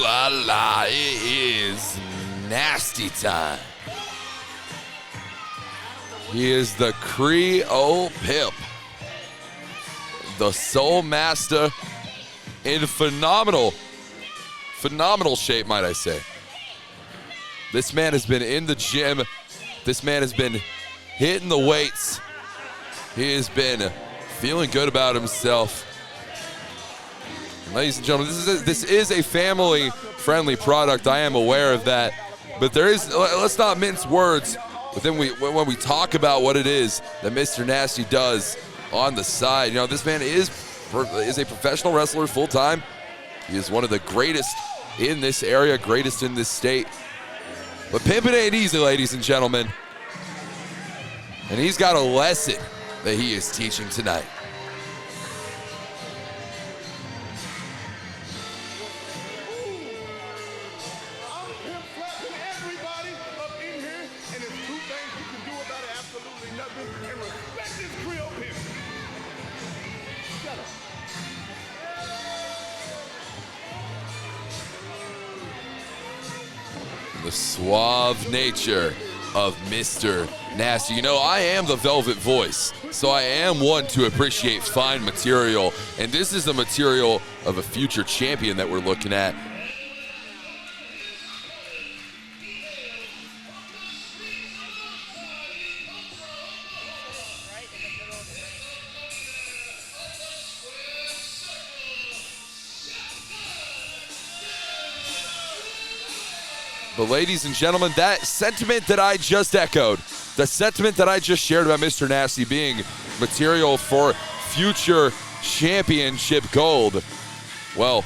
la la, it is nasty time. He is the Creole Pimp, the Soul Master, in phenomenal shape, might I say. This man has been in the gym. This man has been hitting the weights. He has been feeling good about himself. Ladies and gentlemen, this is a family-friendly product. I am aware of that. But let's not mince words when we talk about what it is that Mr. Nasty does on the side. You know, this man is a professional wrestler full-time. He is one of the greatest in this area, greatest in this state. But pimping ain't easy, ladies and gentlemen. And he's got a lesson that he is teaching tonight. The suave nature of Mr. Nasty. You know, I am the Velvet Voice, so I am one to appreciate fine material, and this is the material of a future champion that we're looking at. But ladies and gentlemen, that sentiment that I just echoed, the sentiment that I just shared about Mr. Nasty being material for future championship gold, well,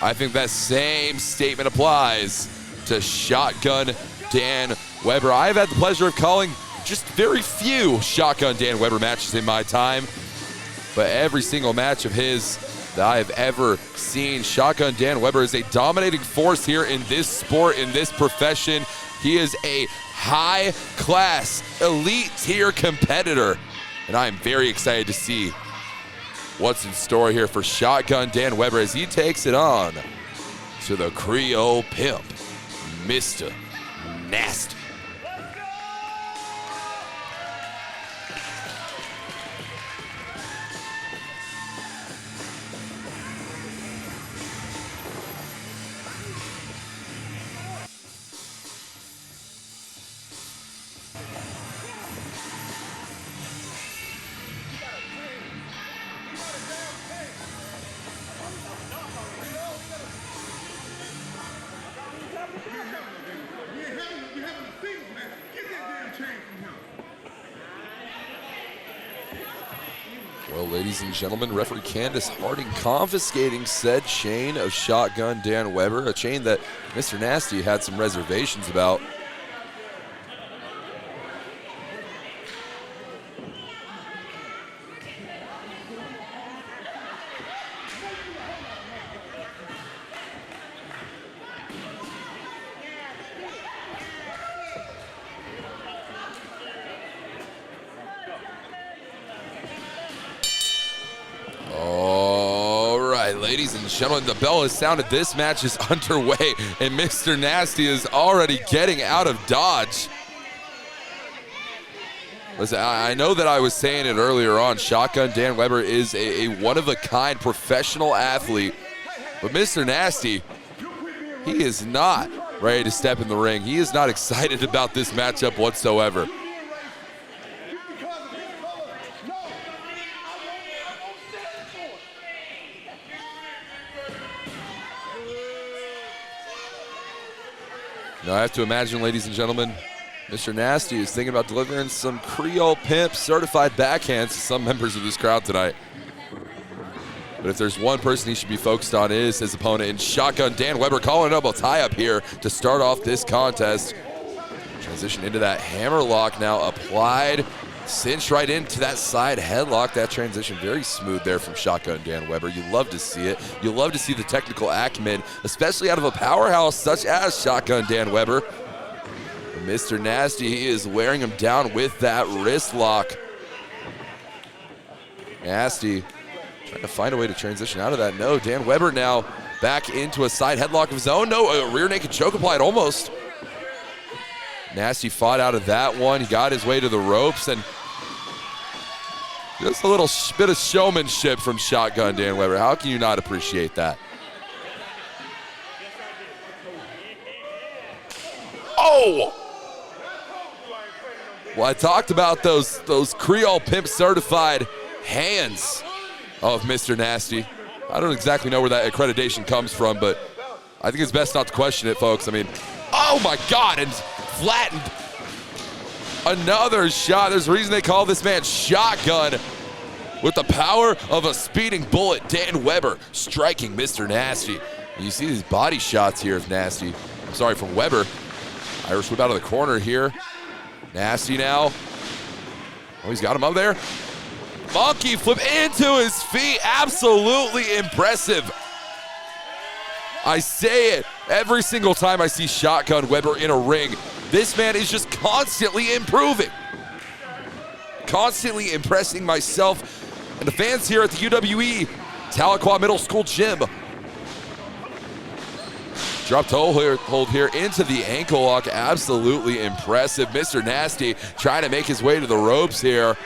I think that same statement applies to Shotgun Dan Weber. I've had the pleasure of calling just very few Shotgun Dan Weber matches in my time, but every single match of his that I have ever seen, Shotgun Dan Weber is a dominating force here in this sport, in this profession. He is a high-class, elite-tier competitor, and I am very excited to see what's in store here for Shotgun Dan Weber as he takes it on to the Creole Pimp, Mr. Nasty. Well, ladies and gentlemen, referee Candace Harding confiscating said chain of Shotgun Dan Weber, a chain that Mr. Nasty had some reservations about. Ladies and gentlemen, the bell has sounded. This match is underway, and Mr. Nasty is already getting out of dodge. Listen, I know that I was saying it earlier on. Shotgun Dan Weber is a one-of-a-kind professional athlete, but Mr. Nasty, he is not ready to step in the ring. He is not excited about this matchup whatsoever. Now I have to imagine, ladies and gentlemen, Mr. Nasty is thinking about delivering some Creole Pimp certified backhands to some members of this crowd tonight. But if there's one person he should be focused on, it is his opponent in Shotgun Dan Weber, calling a double tie-up here to start off this contest. Transition into that hammer lock now applied. Cinch right into that side headlock. That transition very smooth there from Shotgun Dan Weber. You love to see it. You love to see the technical acumen, especially out of a powerhouse such as Shotgun Dan Weber. But Mr. Nasty, he is wearing him down with that wrist lock. Nasty trying to find a way to transition out of that. No, Dan Weber now back into a side headlock of his own. No, a rear naked choke applied almost. Nasty fought out of that one. He got his way to the ropes, and just a little bit of showmanship from Shotgun Dan Weber. How can you not appreciate that? Oh! Well, I talked about those Creole Pimp certified hands of Mr. Nasty. I don't exactly know where that accreditation comes from, but I think it's best not to question it, folks. I mean, oh my God, and flattened. Another shot. There's a reason they call this man Shotgun. With the power of a speeding bullet, Dan Weber striking Mr. Nasty. And you see these body shots here of Nasty. I'm sorry, from Weber. Irish whip out of the corner here. Nasty now. Oh, he's got him up there. Monkey flip into his feet. Absolutely impressive. I say it every single time I see Shotgun Weber in a ring. This man is just constantly improving. Constantly impressing myself and the fans here at the UWE Tahlequah Middle School Gym. Drop toe hold here into the ankle lock. Absolutely impressive. Mr. Nasty trying to make his way to the ropes here.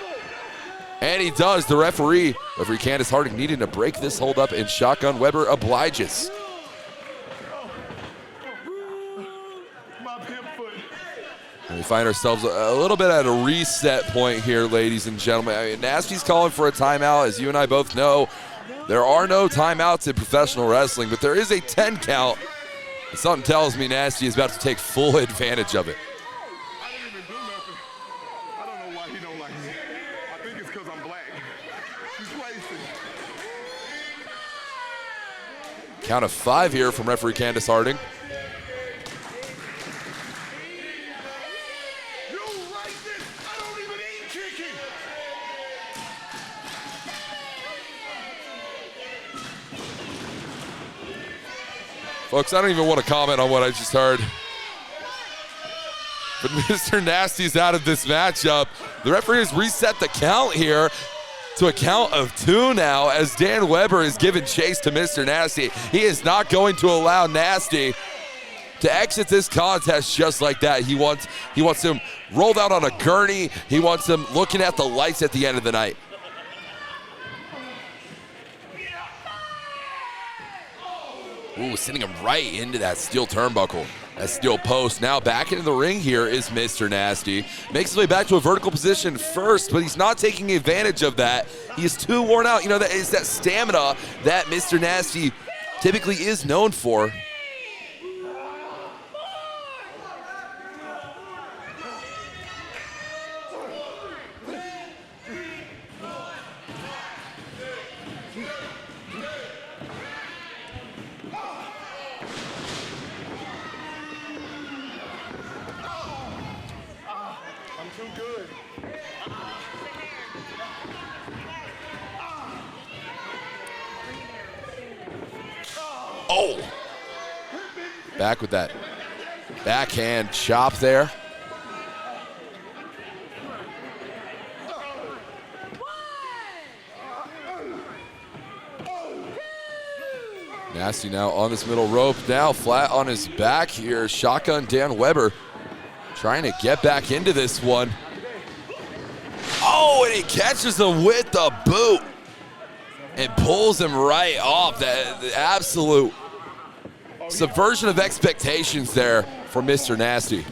And he does. The referee Candace Harding, needing to break this hold up, and Shotgun Weber obliges. And we find ourselves a little bit at a reset point here, ladies and gentlemen. I mean, Nasty's calling for a timeout. As you and I both know, there are no timeouts in professional wrestling, but there is a 10 count. And something tells me Nasty is about to take full advantage of it. I didn't even do nothing. I don't know why he don't like me. I think it's because I'm black. He's racist. Count of 5 here from referee Candace Harding. Folks, I don't even want to comment on what I just heard. But Mr. Nasty's out of this matchup. The referee has reset the count here to a count of 2 now, as Dan Weber is giving chase to Mr. Nasty. He is not going to allow Nasty to exit this contest just like that. He wants him rolled out on a gurney. He wants him looking at the lights at the end of the night. Ooh, sending him right into that steel turnbuckle, that steel post. Now back into the ring here is Mr. Nasty. Makes his way back to a vertical position first, but he's not taking advantage of that. He is too worn out. You know, that is that stamina that Mr. Nasty typically is known for. Oh! Back with that backhand chop there. Nasty now on this middle rope, now flat on his back here. Shotgun Dan Weber trying to get back into this one. Oh, and he catches him with the boot and pulls him right off. The absolute subversion of expectations there for Mr. Nasty.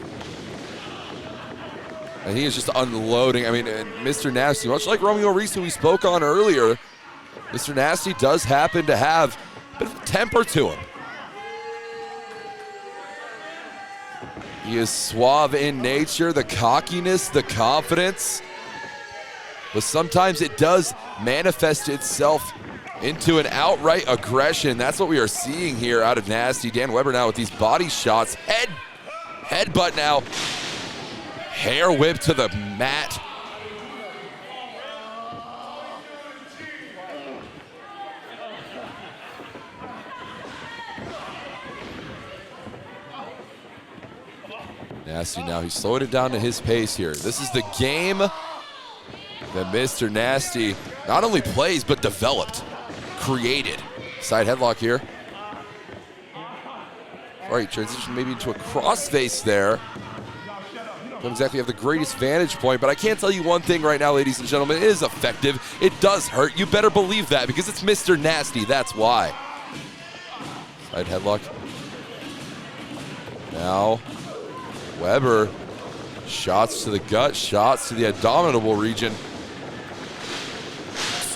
And he is just unloading. I mean, Mr. Nasty, much like Romeo Reese, who we spoke on earlier, Mr. Nasty does happen to have a bit of temper to him. He is suave in nature, the cockiness, the confidence. But sometimes it does manifest itself into an outright aggression. That's what we are seeing here out of Nasty. Dan Weber now with these body shots. Headbutt now. Hair whip to the mat. Nasty now, he's slowing it down to his pace here. This is the game that Mr. Nasty not only plays, but developed, created. Side headlock here. All right, transition maybe into a crossface there. Don't exactly have the greatest vantage point, but I can't tell you one thing right now, ladies and gentlemen. It is effective. It does hurt. You better believe that because it's Mr. Nasty. That's why. Side headlock. Now, Weber. Shots to the gut, shots to the abdominal region.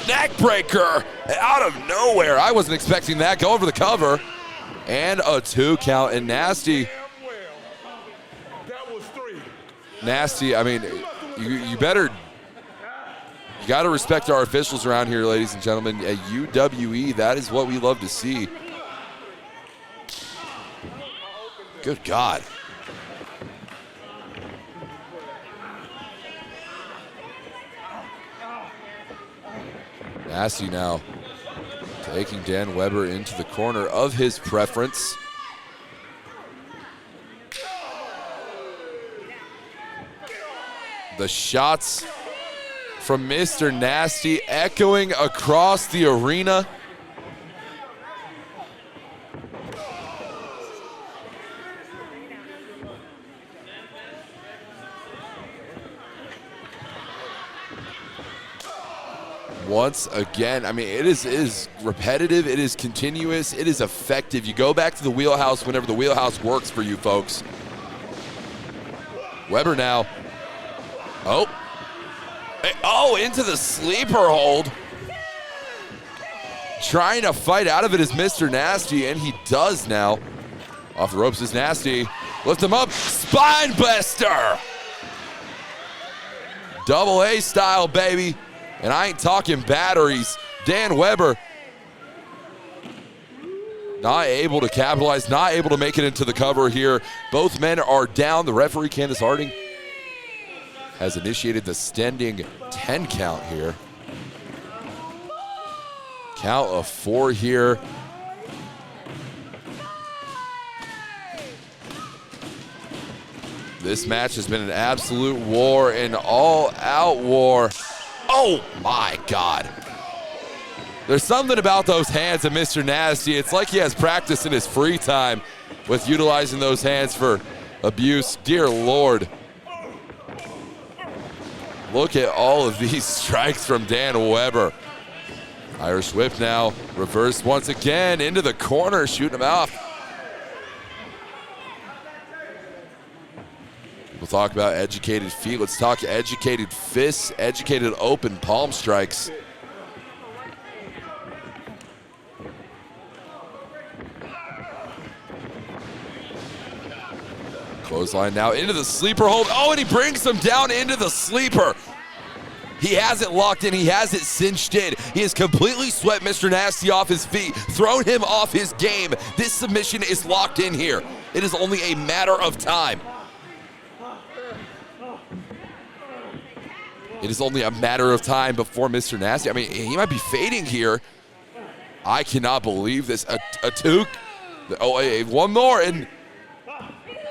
Neck breaker out of nowhere. I wasn't expecting that. Go over the cover. And a 2 count. And Nasty. Nasty, I mean, you better, you got to respect our officials around here, ladies and gentlemen. At UWE, that is what we love to see. Good God. Nasty now taking Dan Weber into the corner of his preference. The shots from Mr. Nasty echoing across the arena. Once again, I mean, it is repetitive, it is continuous, it is effective. You go back to the wheelhouse whenever the wheelhouse works for you folks. Weber now. Oh, into the sleeper hold. Trying to fight out of it is Mr. Nasty, and he does now. Off the ropes is Nasty. Lift him up, spine buster. Double A style, baby. And I ain't talking batteries. Dan Weber not able to capitalize, not able to make it into the cover here. Both men are down. The referee, Candace Harding, has initiated the standing 10 count here. Count of 4 here. This match has been an absolute war, an all-out war. Oh my God. There's something about those hands of Mr. Nasty. It's like he has practice in his free time with utilizing those hands for abuse. Dear Lord. Look at all of these strikes from Dan Weber. Irish whip now, reversed once again into the corner, shooting him off. We'll talk about educated feet. Let's talk educated fists, educated open palm strikes. Clothesline now into the sleeper hold. Oh, and he brings him down into the sleeper. He has it locked in. He has it cinched in. He has completely swept Mr. Nasty off his feet, thrown him off his game. This submission is locked in here. It is only a matter of time. It is only a matter of time before Mr. Nasty, I mean, he might be fading here. I cannot believe this. A two. Oh, one more, and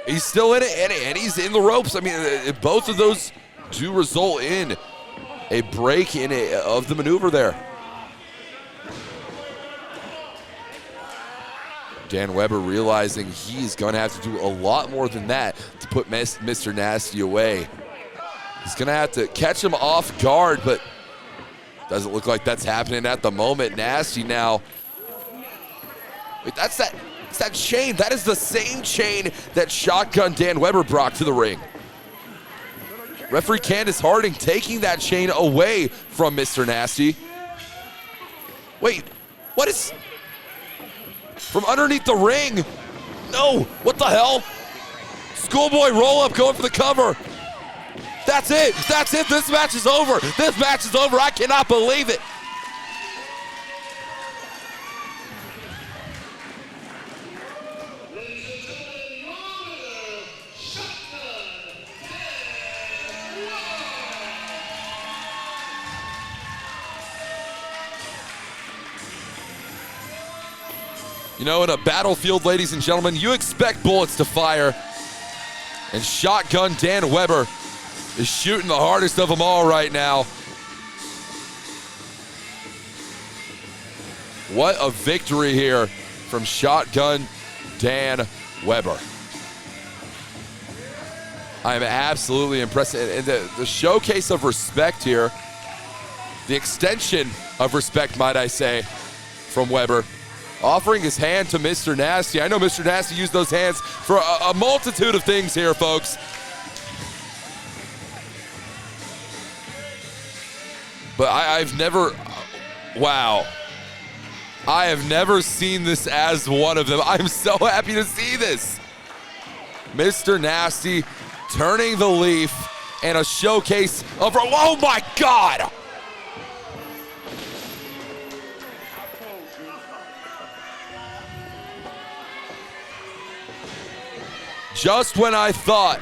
he's still in it, and he's in the ropes. I mean, both of those do result in a break of the maneuver there. Dan Weber realizing he's going to have to do a lot more than that to put Mr. Nasty away. He's going to have to catch him off guard, but doesn't look like that's happening at the moment. Nasty now. Wait, that's that chain. That is the same chain that Shotgun Dan Weber brought to the ring. Referee Candace Harding taking that chain away from Mr. Nasty. Wait, what is... From underneath the ring. No, what the hell? Schoolboy roll up going for the cover. That's it. That's it. This match is over. This match is over. I cannot believe it. You know, in a battlefield, ladies and gentlemen, you expect bullets to fire. And Shotgun Dan Weber is shooting the hardest of them all right now. What a victory here from Shotgun Dan Weber. I am absolutely impressed. And the showcase of respect here, the extension of respect, might I say, from Weber, offering his hand to Mr. Nasty. I know Mr. Nasty used those hands for a multitude of things here, folks. But I've never, wow. I have never seen this as one of them. I'm so happy to see this. Mr. Nasty turning the leaf and a showcase of, oh my God. Just when I thought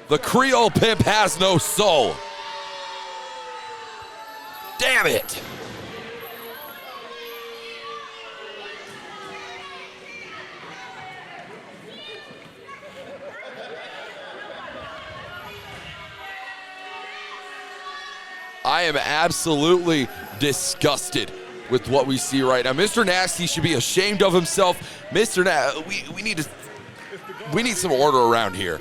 the Creole pimp has no soul. Damn it. I am absolutely disgusted with what we see right now. Mr. Nasty should be ashamed of himself. Mr. Nasty, we need some order around here.